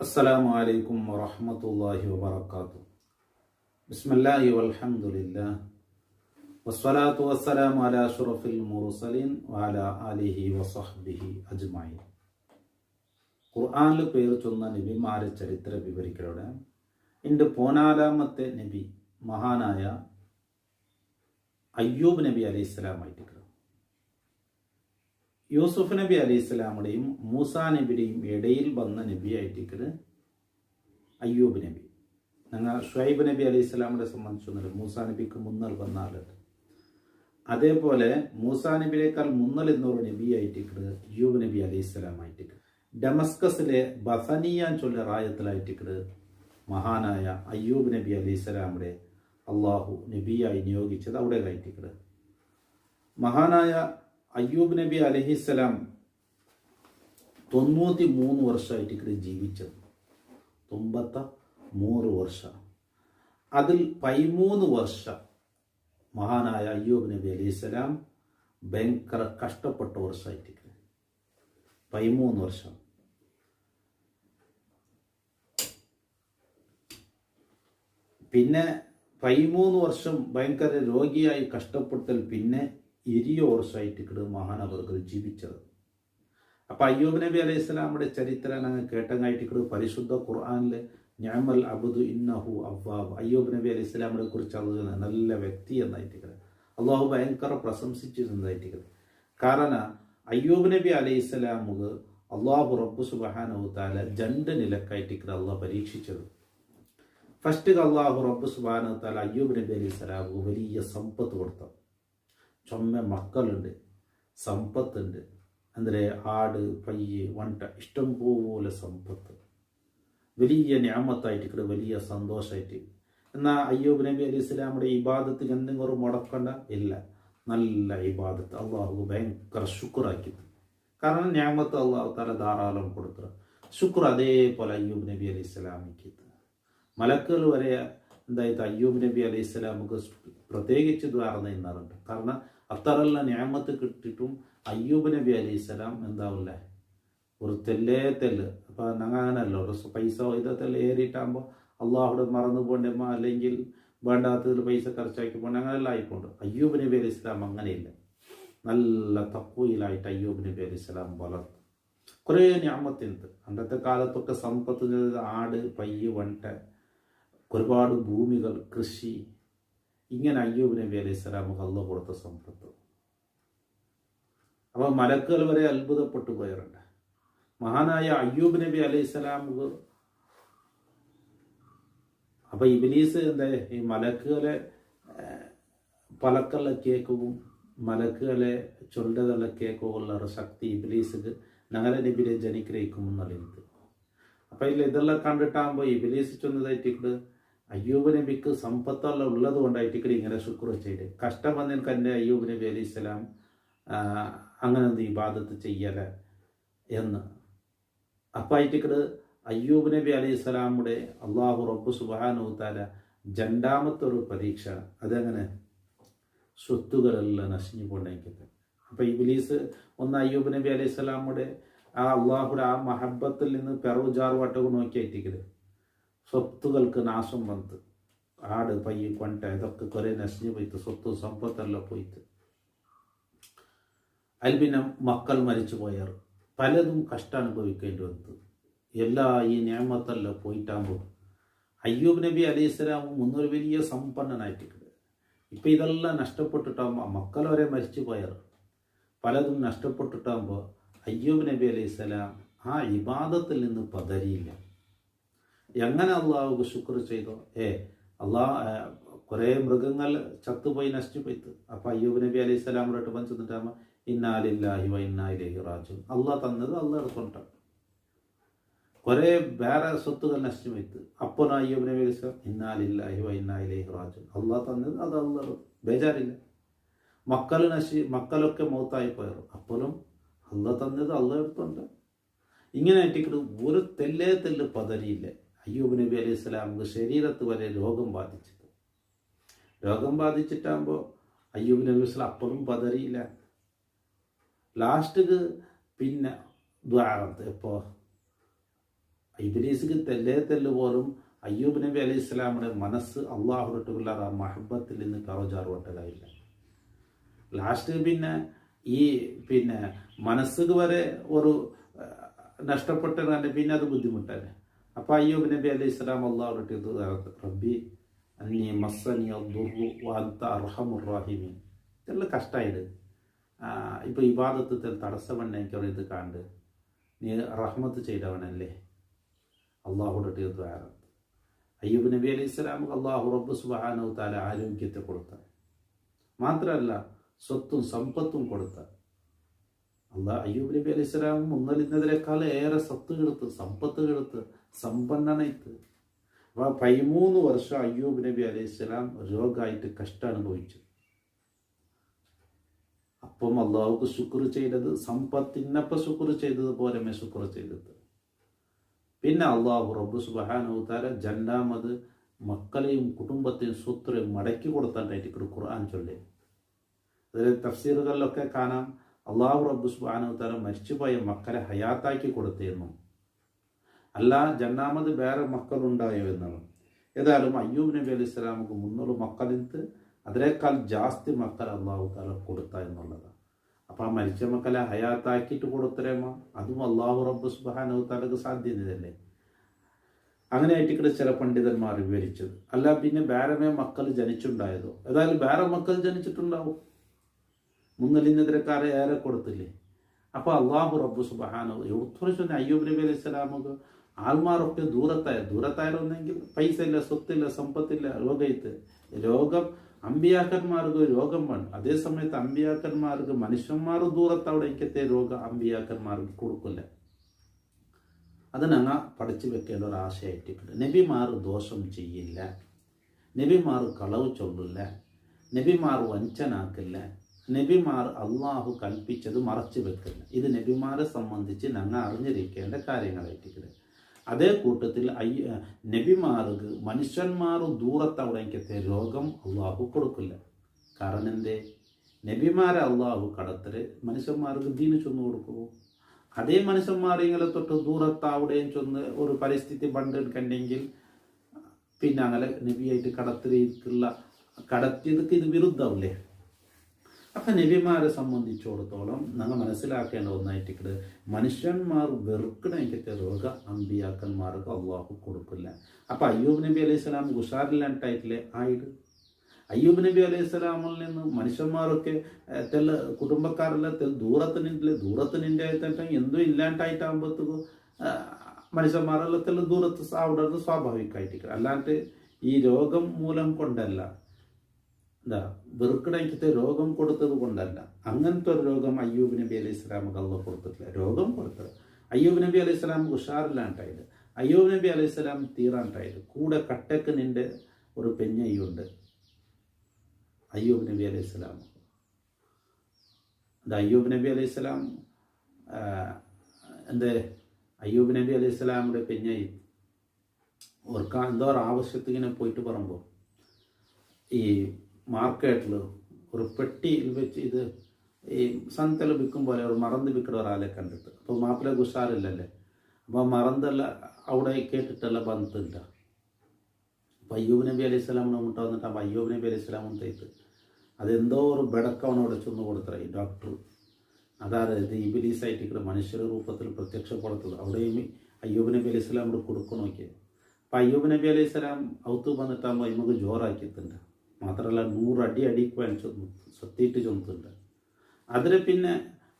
അസ്സലാമു അലൈക്കും വറഹ്മത്തുള്ളാഹി വബറകാതുഹു. ബിസ്മില്ലാഹി വൽഹംദുലില്ലാഹ് വസ്സലാത്തു വസ്സലാമു അലാ അഷ്റഫിൽ മുർസലീൻ വഅലാ ആലിഹി വസഹ്ബിഹി അജ്മഈൻ. ഖുർആനിൽ പേര് ചൊന്ന നബിമാരെ ചരിത്ര വിവരിക്കലോടെ ഇൻ്റെ 14ാമത്തെ നബി മഹാനായ അയ്യൂബ് നബി അലൈഹിസ്സലാം ആയിട്ട് യൂസുഫ് നബി അലൈഹിസ്സലാമുടെയും മൂസാ നബിയുടെയും ഇടയിൽ വന്ന നബി ആയിട്ട് അയ്യൂബ് നബി. ഞങ്ങൾ ഷുഐബ് നബി അലൈഹിസ്സലാമിനെ സംബന്ധിച്ചൊന്നുമില്ല, മൂസാ നബിക്ക് മുന്നൽ വന്ന ആളുണ്ട്. അതേപോലെ മൂസാ നബിയേക്കാൾ മുന്നൽ എന്നൊരു നബി ആയിട്ട് അയ്യൂബ് നബി അലൈഹിസ്സലാം ആയിട്ട് ഡമസ്കസിലെ ബസനിയാൻ ചൊല്ല റായത്തിലായിട്ട് മഹാനായ അയ്യൂബ് നബി അലൈഹിസ്സലാമിനെ അള്ളാഹു നബിയായി നിയോഗിച്ചത് അവിടെ ആയിട്ട് മഹാനായ അയ്യൂബ് നബി അലൈഹിസ്സലാം 93 വർഷമായിട്ട് ജീവിച്ചത്. 93 വർഷം. അതിൽ 13 വർഷം മഹാനായ അയ്യൂബ് നബി അലൈഹിസ്സലാം ഭയങ്കര കഷ്ടപ്പെട്ട വർഷമായിട്ട് 13 വർഷം. പിന്നെ 13 വർഷം ഭയങ്കര രോഗിയായി കഷ്ടപ്പെട്ടാൽ പിന്നെ 20 വർഷമായിട്ട് മഹാനവർകൾ ജീവിച്ചത്. അപ്പം അയ്യൂബ് നബി അലൈഹിസ്സലാമിന്റെ ചരിത്രം ഞങ്ങൾ കേട്ടങ്ങായിട്ട് പരിശുദ്ധ ഖുർആനിലെ നിഅമൽ അബ്ദു ഇന്നഹു അവ്വാബ്, അയ്യൂബ് നബി അലൈഹിസ്സലാമിനെ കുറിച്ച് അറിയുന്ന നല്ല വ്യക്തി എന്നായിട്ട് അള്ളാഹു ഭയങ്കര പ്രശംസിച്ചിരുന്നതായിട്ട്. കാരണം അയ്യൂബ് നബി അലൈഹിസ്സലാമുക്ക് അള്ളാഹു റബ്ബ് സുബ്ഹാനഹു തആല 2 നിലക്കായിട്ട് അള്ളാഹ് പരീക്ഷിച്ചത്. ഫസ്റ്റ് അള്ളാഹു റബ്ബ് സുബ്ഹാനഹു തആല അയ്യൂബ് നബി അലൈഹിസ്സലാമുക്ക് വലിയ സമ്പത്ത് കൊടുത്തു. ചൊമ്മ മക്കളുണ്ട്, സമ്പത്തുണ്ട്, ಅಂದರೆ ആട് പയ്യ് വണ്ട ഇഷ്ടം പോലെ സമ്പത്ത്, വലിയ ഞാമത്തായിട്ട് വലിയ സന്തോഷമായിട്ട്. എന്നാൽ അയ്യൂബ് നബി അലൈഹി സ്വലാമുടെ ഇബാദത്ത് എന്തെങ്കിലും ഒരു മുടക്കണ്ട ഇല്ല, നല്ല ഇബാദത്ത് അള്ളാഹു ഭയങ്കര ശുക്രാക്കി. കാരണം ഞാമത്ത് അള്ളാഹു തആല ധാരാളം കൊടുത്തു. ശുക്ർ അതേപോലെ അയ്യൂബ് നബി അലൈഹി സ്വലാമിക്ക് മലക്കുകൾ വരെ എന്തായിട്ട് അയ്യൂബ് നബി അലൈഹി സ്വലാമുക്ക് പ്രത്യേകിച്ച് ദ്വാരം എന്നാറുണ്ട്. കാരണം അത്തരല്ല ഞാമത്ത് കിട്ടിയിട്ടും അയ്യൂബ് നബി അലൈഹി സ്വലാം എന്താവില്ല ഒരു തെല്ല്. അപ്പം ഞങ്ങൾ അങ്ങനല്ലോ ഒരു പൈസ ഇതെല്ലാം ഏറിയിട്ടാകുമ്പോൾ അള്ളാഹുടെ മറന്നു പോണ്ടമ്മ അല്ലെങ്കിൽ വേണ്ടാത്തതിൽ പൈസ ಖರ್ಚಾക്കി പോകണ്ട അങ്ങനെല്ലാം ആയിക്കൊണ്ട്. അയ്യൂബ് നബി അലൈഹി സ്വലാം അങ്ങനെയില്ല, നല്ല തഖ്വയിലായിട്ട് അയ്യൂബ് നബി അലൈഹി സ്വലാം വളർന്നു. കുറേ ഞാമത്തുണ്ട്. അന്നത്തെ കാലത്തൊക്കെ സമ്പത്ത് ആട് പയ്യ് വണ്ട ഒരുപാട് ഭൂമികൾ, കൃഷി, ഇങ്ങനെ അയ്യൂബ് നബി അലൈഹി സ്വലാമുക്ക് അള്ളാഹു കൊടുത്ത സമ്പത്ത്. അപ്പോൾ മലക്കുകൾ വരെ അത്ഭുതപ്പെട്ടു പോയറുണ്ട്. മഹാനായ അയ്യൂബ് നബി അലൈഹി സ്വലാമുക്ക് അപ്പൊ ഇബ്ലീസ് എന്താ ഈ മലക്കുകളെ പലക്കല്ല കേൾക്കുകയും മലക്കുകളെ ചൊല്ലതല്ല കേൾക്കുകയുള്ള ശക്തി ഇബ്ലീസിക്ക് ഞങ്ങളെ നബിയെ ജനിഗ്രഹിക്കും എന്നുള്ളത്. അപ്പൊ ഇതെല്ലാം കണ്ടിട്ടാകുമ്പോൾ ഇബ്ലീസ് ചൊന്നതായിട്ട് അയ്യൂബ് നബിക്ക് സമ്പത്തെല്ലാം ഉള്ളത് കൊണ്ടായിട്ട് ഇങ്ങനെ ശുക്ർ ചെയ്ത് കഷ്ടം വന്നതിന് തന്നെ അയ്യൂബ് നബി അലൈഹി സ്വലാം അങ്ങനെ എന്ത് ഇബാദത്ത് ചെയ്യല എന്ന്. അപ്പം ആയിട്ട് അയ്യൂബ് നബി അലൈഹി സ്വലാമുടെ അള്ളാഹു റബ്ബ് സുബ്ഹാനഹു തആല 2ാമത്തെ ഒരു പരീക്ഷ. അതെങ്ങനെ സ്വത്തുകളെല്ലാം നശിഞ്ഞു പോണ്ടെങ്കിൽ. അപ്പം ഇബ്ലീസ് ഒന്ന് അയ്യൂബ് നബി അലൈഹി സ്വലാമുടെ ആ അള്ളാഹുടെ ആ മഹബത്തിൽ നിന്ന് പിറവ് ജാറുവാട്ടൊക്കെ നോക്കിയായിട്ടിക്കല് സ്വത്തുകൾക്ക് നാശം വന്ന് ആട് പയ്യ് കൊണ്ട ഇതൊക്കെ കുറേ നശിഞ്ഞു പോയിട്ട് സ്വത്ത് സമ്പത്തെല്ലാം പോയിട്ട് അതിൽ പിന്നെ മക്കൾ മരിച്ചു പോയാർ പലതും കഷ്ടം അനുഭവിക്കേണ്ടി വന്നത്. എല്ലാ ഈ നിയമത്തെല്ലാം പോയിട്ടാകുമ്പോൾ അയ്യൂബ് നബി അലൈഹി സ്വലാം മുന്നൊരു വലിയ സമ്പന്നനായിട്ടിരിക്കുന്നത്. ഇപ്പം ഇതെല്ലാം നഷ്ടപ്പെട്ടിട്ടാകുമ്പോൾ മക്കൾ വരെ മരിച്ചു പോയാർ പലതും നഷ്ടപ്പെട്ടിട്ടാകുമ്പോൾ അയ്യൂബ് നബി അലൈഹി സ്വലാം ആ ഇബാദത്തിൽ നിന്ന് പതറിയില്ല. എങ്ങനെ അള്ളാഹുക്ക് ശുക്ർ ചെയ്തോ കുറേ മൃഗങ്ങൾ ചത്തുപോയി നശിച്ചുപോയിട്ട്. അപ്പം അയ്യൂബ് നബി അലൈഹി സ്വലാമിലോട്ട് വന്നിട്ടാകുമ്പോൾ ഇന്നാ ലില്ലാഹി വ ഇന്നാ ഇലൈഹി റാജിഊൻ, അള്ളാഹ് തന്നത് അള്ളാഹ് എടുത്തോണ്ടാണ്. കുറേ വേറെ സ്വത്തുകൾ നശിച്ചു പോയിട്ട് അപ്പോൾ അയ്യൂബ് നബി അലൈഹി സ്വലാം ഇന്നാ ലില്ലാഹി വ ഇന്നാ ഇലൈഹി റാജിഊൻ, അള്ളാഹ് തന്നത് അത് അള്ളാഹ്, ബേജാറില്ല. മക്കളൊക്കെ മൗത്തായി പോയാർ അപ്പോഴും അള്ളാഹ് തന്നത് അള്ളാഹ് എടുത്തോണ്ട്. ഇങ്ങനെ ആയിട്ട് ഒരു തെല്ല് പതറിയില്ല. അയ്യൂബ് നബി അലൈഹി സ്വലാമുക്ക് ശരീരത്ത് വരെ രോഗം ബാധിച്ചിട്ടാകുമ്പോൾ അയ്യൂബ് നബി സ്വലാം അപ്പോഴും പതറിയില്ല. ലാസ്റ്റ് പിന്നെ ദ്വാരത്ത് ഇപ്പോൾ ഇബ്ലീസിക്ക് തെല്ല് പോലും അയ്യൂബ് നബി അലൈഹി ഇസ്ലാമിൻ്റെ മനസ്സ് അള്ളാഹുട്ടുള്ള മഹബത്തിൽ നിന്ന് കറജാറുവട്ടതായില്ല. ലാസ്റ്റ് പിന്നെ മനസ്സുക്ക് വരെ ഒരു നഷ്ടപ്പെട്ടതാണ്. പിന്നെ അത് ബുദ്ധിമുട്ടല്ലേ. അപ്പോൾ അയ്യൂബ് നബി അലൈഹി ഇസ്ലാം അള്ളാഹുട്ട് റബ്ബി അന്നീ മസ്സനി അദ്ദുറു വഅൻത അർഹമുർ റഹീമീൻ. ഇതെല്ലാം കഷ്ടമായത്. ഇപ്പോൾ ഇബാദത്തിൽ തടസ്സമെന്നെ എനിക്കവിടെ ഇത് കണ്ട് നീ റഹ്മത്ത് ചെയ്തവനല്ലേ. അള്ളാഹുടെ ദ്വാരം അയ്യൂബ് നബി അലൈഹി സ്വലാമുക്ക് അള്ളാഹു റബ്ബ് സുബ്ഹാനഹു തആല ആരോഗ്യത്തെ കൊടുത്ത, മാത്രമല്ല സ്വത്തും സമ്പത്തും കൊടുത്ത. അയ്യൂബ് നബി അലൈഹി സ്വലാം മുന്നലിന്നതിനേക്കാൾ ഏറെ സ്വത്ത് കെടുത്ത്, സമ്പത്ത് കെടുത്ത്, സമ്പന്നനായിട്ട്. അപ്പോൾ 13 വർഷം അയ്യൂബ് നബി അലൈഹി സ്വലാം രോഗമായിട്ട് കഷ്ടം അനുഭവിച്ചു. അപ്പം അള്ളാഹുക്ക് ശുക്ർ ചെയ്തത് സമ്പത്തിനപ്പം ശുക്ർ ചെയ്തതുപോലെ ശുക്ർ ചെയ്തത്. പിന്നെ അള്ളാഹു റബ്ബ് സുബ്ഹാനഹു തആല രണ്ടാമത് മക്കളെയും കുടുംബത്തെയും സ്വത്തിനെയും മടക്കി കൊടുത്താണ്ടായിട്ട് ഖുർആൻ ചൊല്ലി. അതിൽ തഫ്സീറുകളിലൊക്കെ കാണാം അള്ളാഹു റബ്ബ് സുബ്ഹാനഹു തആല മരിച്ചുപോയ മക്കളെ ഹയാത്താക്കി കൊടുത്തിരുന്നു, അല്ല രണ്ടാമത് വേറെ മക്കളുണ്ടായോ എന്നാണ്. ഏതായാലും അയ്യൂബ് നബി അലൈഹി സ്വലാമുക്ക് 300 മക്കളിത്ത് അതിനേക്കാൾ ജാസ്തി മക്കൾ അള്ളാഹു തആല കൊടുത്ത എന്നുള്ളതാണ്. അപ്പം ആ മരിച്ച മക്കളെ ഹയാത്താക്കിയിട്ട് കൊടുത്തരേമോ അതും അള്ളാഹു റബ്ബ് സുബ്ഹാനഹു തആലക്ക് സാധ്യതയല്ലേ. അങ്ങനെ ആയിട്ട് ചില പണ്ഡിതന്മാർ വിവരിച്ചത്. അല്ല പിന്നെ വേറെ മക്കൾ ജനിച്ചുണ്ടായതോ? ഏതായാലും വേറെ മക്കൾ ജനിച്ചിട്ടുണ്ടാവും, മുന്നലിനെതിരെക്കാരെ ഏറെ കൊടുത്തില്ലേ. അപ്പോൾ അള്ളാഹു റബ്ബ് സുബ്ഹാനഹു എഴുത്തുറച്ചു അയ്യൂബ് നബി അലൈഹി സ്വലാമുക്ക് ആൾമാരൊക്കെ ദൂരത്തായിരുന്നെങ്കിൽ പൈസ ഇല്ല, സ്വത്തില്ല, സമ്പത്തില്ല, രോഗം അമ്പിയാക്കന്മാർക്ക് രോഗം വേണം. അതേ സമയത്ത് അമ്പിയാക്കന്മാർക്ക് മനുഷ്യന്മാർ ദൂരത്തവിടേക്കത്തെ രോഗം അമ്പിയാക്കന്മാർക്ക് കൊടുക്കില്ല. അത് ഞങ്ങൾ പഠിച്ചു വെക്കേണ്ട ഒരു ആശയമായിട്ടുണ്ട്. നബിമാർ ദോഷം ചെയ്യില്ല, നബിമാർ കളവ് ചൊല്ലില്ല, നബിമാർ വഞ്ചനാക്കില്ല, നബിമാർ അള്ളാഹു കൽപ്പിച്ചത് മറച്ചു വെക്കില്ല. ഇത് നബിമാരെ സംബന്ധിച്ച് ഞങ്ങൾ അറിഞ്ഞിരിക്കേണ്ട കാര്യങ്ങളായിട്ടുണ്ട്. അതേ കൂട്ടത്തിൽ നബിമാർക്ക് മനുഷ്യന്മാർ ദൂരത്തവിടേക്കത്തെ രോഗം അള്ളാഹു കൊടുക്കില്ല. കാരണം എന്തേ? നബിമാരെ അള്ളാഹു കടത്തല് മനുഷ്യന്മാർക്ക് ദീന് ചൊന്നു കൊടുക്കുമോ? അതേ മനുഷ്യന്മാരെങ്കിലും തൊട്ട് ദൂരത്തവിടെയും ചൊന്ന് ഒരു പരിസ്ഥിതി പണ്ടെടുക്കണ്ടെങ്കിൽ പിന്നെ അങ്ങനെ നബിയായിട്ട് കടത്തിയതൊക്കെ ഇത് വിരുദ്ധമല്ലേ. അപ്പം നബിമാരെ സംബന്ധിച്ചിടത്തോളം ഞങ്ങൾ മനസ്സിലാക്കേണ്ട ഒന്നായിട്ട് മനുഷ്യന്മാർ വെറുക്കണമെങ്കിൽ രോഗം അമ്പിയാക്കന്മാർക്ക് അള്ളാഹു കൊടുക്കില്ല. അപ്പം അയ്യൂബ് നബി അലൈഹി സ്വലാം ഉഷാറില്ലാണ്ടായിട്ടില്ലേ ആയിട്ട്. അയ്യൂബ് നബി അലൈഹി സ്വലാമിൽ നിന്ന് മനുഷ്യന്മാരൊക്കെ കുടുംബക്കാരെല്ലാം ദൂരത്തിനിൻ്റെ എന്തോ ഇല്ലാണ്ടായിട്ടാകുമ്പോഴത്തേക്കും മനുഷ്യന്മാരെല്ലാം ദൂരത്ത് അവിടെ സ്വാഭാവികമായിട്ട്. അല്ലാണ്ട് ഈ രോഗം മൂലം കൊണ്ടല്ല, വെറുക്കടയ്ക്കത്തെ രോഗം കൊടുത്തത് കൊണ്ടല്ല. അങ്ങനത്തെ ഒരു രോഗം അയ്യൂബ് നബി അലൈഹി സ്വലാമുക്ക് അള്ളാഹു കൊടുത്തിട്ടില്ല. രോഗം കൊടുത്തത് അയ്യൂബ് നബി അലൈഹി സ്വലാമുക്ക് ഉഷാറില്ലാണ്ടായത്, അയ്യൂബ് നബി അലൈഹി സ്വലാം തീറാണ്ടായത്. കൂടെ കട്ടക്ക് നിന്റെ ഒരു പെഞ്ഞയുണ്ട് അയ്യൂബ് നബി അലൈഹി സ്വലാം. അയ്യൂബ് നബി അലൈഹി സ്വലാം അയ്യൂബ് നബി അലൈഹി സ്വലാമിൻ്റെ പെഞ്ഞയി ഓർക്കാൻ എന്തോ ഒരു ആവശ്യത്തിങ്ങനെ പോയിട്ട് പറയുമ്പോൾ ഈ മാർക്കറ്റിൽ ഒരു പെട്ടിയിൽ വെച്ച് ഇത് ഈ സന്തൽ വിൽക്കും പോലെ ഒരു മറന്ന് വിൽക്കുന്ന ഒരാളെ കണ്ടിട്ട്. അപ്പോൾ മാപ്പിള ഉഷാറില്ലല്ലേ. അപ്പോൾ മറന്തല്ല അവിടെ കേട്ടിട്ടല്ല ബന്ധമില്ല. അപ്പോൾ അയ്യൂബ് നബി അലൈഹി സ്വലാമിനെ മുട്ട വന്നിട്ട് അപ്പോൾ അയ്യൂബ് നബി അലൈഹി സ്വലാമും തേത്ത് അതെന്തോ ഒരു ബെടക്കവണ് അവിടെ ചെന്ന് കൊടുത്തത് ഈ ഡോക്ടർ. അതായത് ഇബിലീസായിട്ട് മനുഷ്യരുടെ രൂപത്തിൽ പ്രത്യക്ഷപ്പെടുത്തത്. അവിടെയും അയ്യൂബ് നബി അലൈഹി സ്വലാമിനോട് കൊടുക്കു നോക്കിയത്. അപ്പം അയ്യൂബ് നബി അലൈഹി സ്വലാം ഔത്ത് വന്നിട്ടാകുമ്പോൾ നമുക്ക് ജോറാക്കിയിട്ടുണ്ട്. മാത്രമല്ല 100 അടി അടിക്കുവാൻ സത്യമായിട്ട് ചൊന്നിട്ടുണ്ട്. അതിൽ പിന്നെ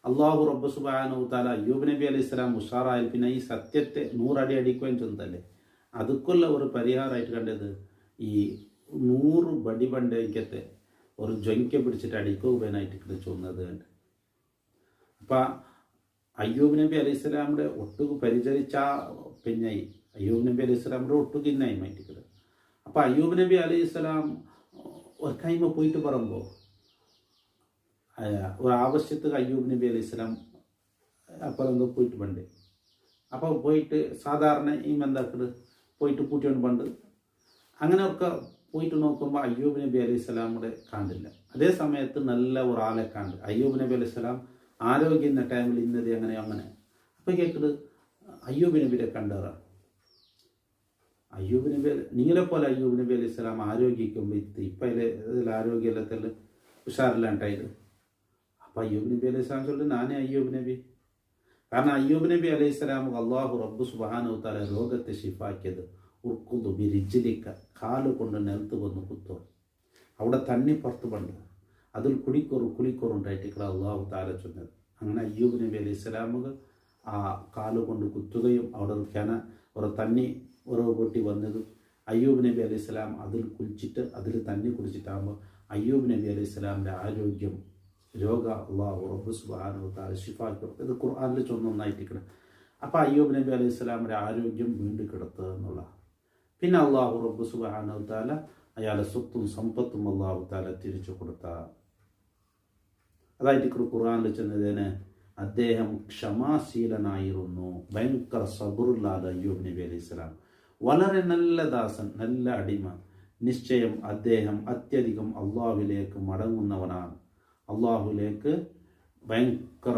അള്ളാഹു റബ്ബ് സുബ്ഹാനഹു തആല അയ്യൂബ് നബി അലൈഹി സ്വലാം ഉഷാറായാൽ പിന്നെ ഈ സത്യത്തെ 100 അടി അടിക്കുവാൻ ചൊന്നതല്ലേ. അതുക്കുള്ള ഒരു പരിഹാരമായിട്ട് കണ്ടത് ഈ 100 ബടി ബണ്ടയ്ക്കത്തെ ഒരു ജൊങ്ക പിടിച്ചിട്ട് അടിക്കുവാനായിട്ട് ചൊന്നത് കണ്ട്. അപ്പം അയ്യൂബ് നബി അലൈഹി സ്വലാമിൻ്റെ ഒട്ടുക്ക് പരിചരിച്ച പെഞ്ഞായി അയ്യൂബ് നബി അലൈഹി സ്വലാമിൻ്റെ ഒട്ടുക്ക് ഇന്നായി മാറ്റിക്കിട്. അപ്പം അയ്യൂബ് നബി അലൈഹി സ്വലാം ഒരു കൈമ പോയിട്ട് പറയുമ്പോൾ ഒരു ആവശ്യത്തിന് അയ്യൂബ് നബി അലൈഹി സ്വലാം അപ്പോൾ എന്തോ പോയിട്ട് പണ്ട്. അപ്പോൾ പോയിട്ട് സാധാരണ ഈ എന്താക്കട് പോയിട്ട് കൂട്ടിയോണ്ട് പണ്ട് അങ്ങനെയൊക്കെ പോയിട്ട് നോക്കുമ്പോൾ അയ്യൂബ് നബി അലൈഹി സ്വലാമിയുടെ കാണ്ടില്ല. അതേ സമയത്ത് നല്ല ഒരാളെ കാണ്ട് അയ്യൂബ് നബി അലൈഹി സ്വലാം ആരോഗ്യം ടൈമിൽ ഇന്നത് അങ്ങനെ. അപ്പോൾ കേൾക്കത് അയ്യൂബ് നബിയുടെ കണ്ടറ അയ്യൂബ് നബി നിങ്ങളെപ്പോലെ അയ്യൂബ് നബി അലൈഹി സ്വലാം ആരോഗ്യിക്കുമ്പോൾ ഇപ്പം ഇതിൽ ആരോഗ്യത്തിൽ ഉഷാറില്ലാണ്ടായത്. അപ്പം അയ്യൂബ് നബി അലൈഹി സ്വലാം ചൊല്ലിട്ട് നാനേ അയ്യൂബ് നബി. കാരണം അയ്യൂബ് നബി അലൈഹി സ്വലാമുക്ക് അള്ളാഹു റബ്ബ് സുബ്ഹാനഹു തആല രോഗത്തെ ഷിഫാക്കിയത് ഉർക്കുദു ബിരിജ്ലിക, കാല് കൊണ്ട് നിലത്ത് വന്ന് കുത്തോ, അവിടെ തന്നി പുറത്ത് പണ്ട് അതിൽ കുളിക്കോറുണ്ടായിട്ട് ഇവിടെ അള്ളാഹു താല ചൊന്നത്. അങ്ങനെ അയ്യൂബ് നബി അലൈഹി സ്വലാമുക്ക് ആ കാല് കൊണ്ട് കുത്തുകയും അവിടെ ഒരു തന്നി ഉറവ് പൊട്ടി വന്നത് അയ്യൂബ് നബി അലൈഹി സ്വലാം അതിൽ കുളിച്ചിട്ട് അതിൽ തന്നി കുടിച്ചിട്ടാകുമ്പോൾ അയ്യൂബ് നബി അലൈഹി സ്വലാമിൻ്റെ ആരോഗ്യം രോഗ അള്ളാഹു റബ്ബ് സുബ്ഹാനഹു തആല ശിഫാക്കി. ഇത് ഖുർആനിൽ ചൊന്നൊന്നായിട്ടിരിക്കണം. അപ്പോൾ അയ്യൂബ് നബി അലൈഹി സ്വലാമിൻ്റെ ആരോഗ്യം വീണ്ടും കിടത്തുക എന്നുള്ള. പിന്നെ അള്ളാഹു റബ്ബ് സുബ്ഹാനഹു തആല അയാളെ സ്വത്തും സമ്പത്തും അള്ളാഹു തആല തിരിച്ചു കൊടുത്ത. അതായിട്ട് ഖുർആനിൽ ചെന്നതിന് അദ്ദേഹം ക്ഷമാശീലനായിരുന്നു, ഭയങ്കര സബറുള്ള അയ്യൂബ് നബി അലൈഹി സ്വലാം, വളരെ നല്ല ദാസൻ, നല്ല അടിമ. നിശ്ചയം അദ്ദേഹം അത്യധികം അള്ളാഹുവിലേക്ക് മടങ്ങുന്നവനാണ്, അള്ളാഹുലേക്ക് ഭയങ്കര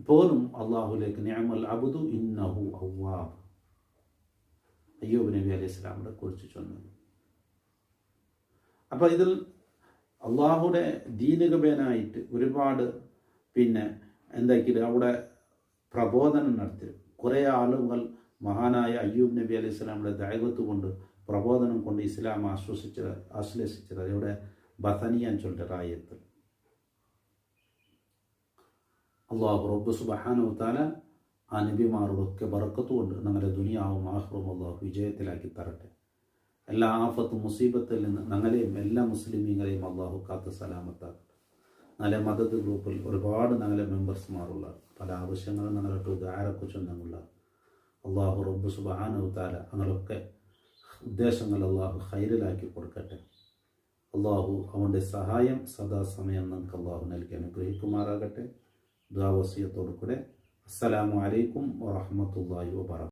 പോലും അള്ളാഹുലേക്ക്. നിഅമൽ അബ്ദു ഇന്നഹു അവ്വാബ്, അയ്യൂബ് നബി അലൈഹി സ്വലാമിനെ കുറിച്ച് ചൊന്നത്. അപ്പോൾ ഇതിൽ അള്ളാഹുടെ ദീനികബേനായിട്ട് ഒരുപാട് പിന്നെ എന്താക്കിയിട്ട് അവിടെ പ്രബോധനം നടത്തി കുറേ ആളുകൾ മഹാനായ അയ്യൂബ് നബി അലൈഹി സ്വലാമിൻ്റെ ദഅവത്ത് കൊണ്ട് പ്രബോധനം കൊണ്ട് ഇസ്ലാം ആശ്ലേഷിച്ചത് ഇവിടെ ബഥനിയാൻ ചൊല്ലിട്ട് ആയത്ത്. അള്ളാഹു റബ്ബ് സുബ്ഹാനഹു തആല ആ നബിമാരോടൊക്കെ ബറക്കത്ത് കൊണ്ട് ഞങ്ങളുടെ ദുനിയാവും ആഖിറവും അള്ളാഹു വിജയത്തിലാക്കി തരട്ടെ. എല്ലാ ആഫത്തും മുസീബത്തിൽ നിന്ന് ഞങ്ങളെയും എല്ലാ മുസ്ലിമീങ്ങളെയും അള്ളാഹു കാത്ത് സലാമത്താക്കട്ടെ. നല്ല മദത് ഗ്രൂപ്പിൽ ഒരുപാട് ഞങ്ങളെ മെമ്പേഴ്സ്മാരുള്ള പല ആവശ്യങ്ങളും ഞങ്ങളൊക്കെ ദുആറൊക്കെ ചൊല്ലുന്നുള്ള അള്ളാഹു റബ്ബ് സുബ്ഹാനഹു തആല ഞങ്ങളൊക്കെ ഉദ്ദേശങ്ങൾ അള്ളാഹു ഖൈറിലാക്കി കൊടുക്കട്ടെ. അള്ളാഹു അവൻ്റെ സഹായം സദാസമയം നമുക്ക് അള്ളാഹു നൽകി അനുഗ്രഹിക്കുമാറാകട്ടെ. ദുആ വസിയത്തോടു കൂടെ അസ്സലാമു അലൈക്കും വറഹ്മത്തുള്ളാഹി വബറകാതുഹു.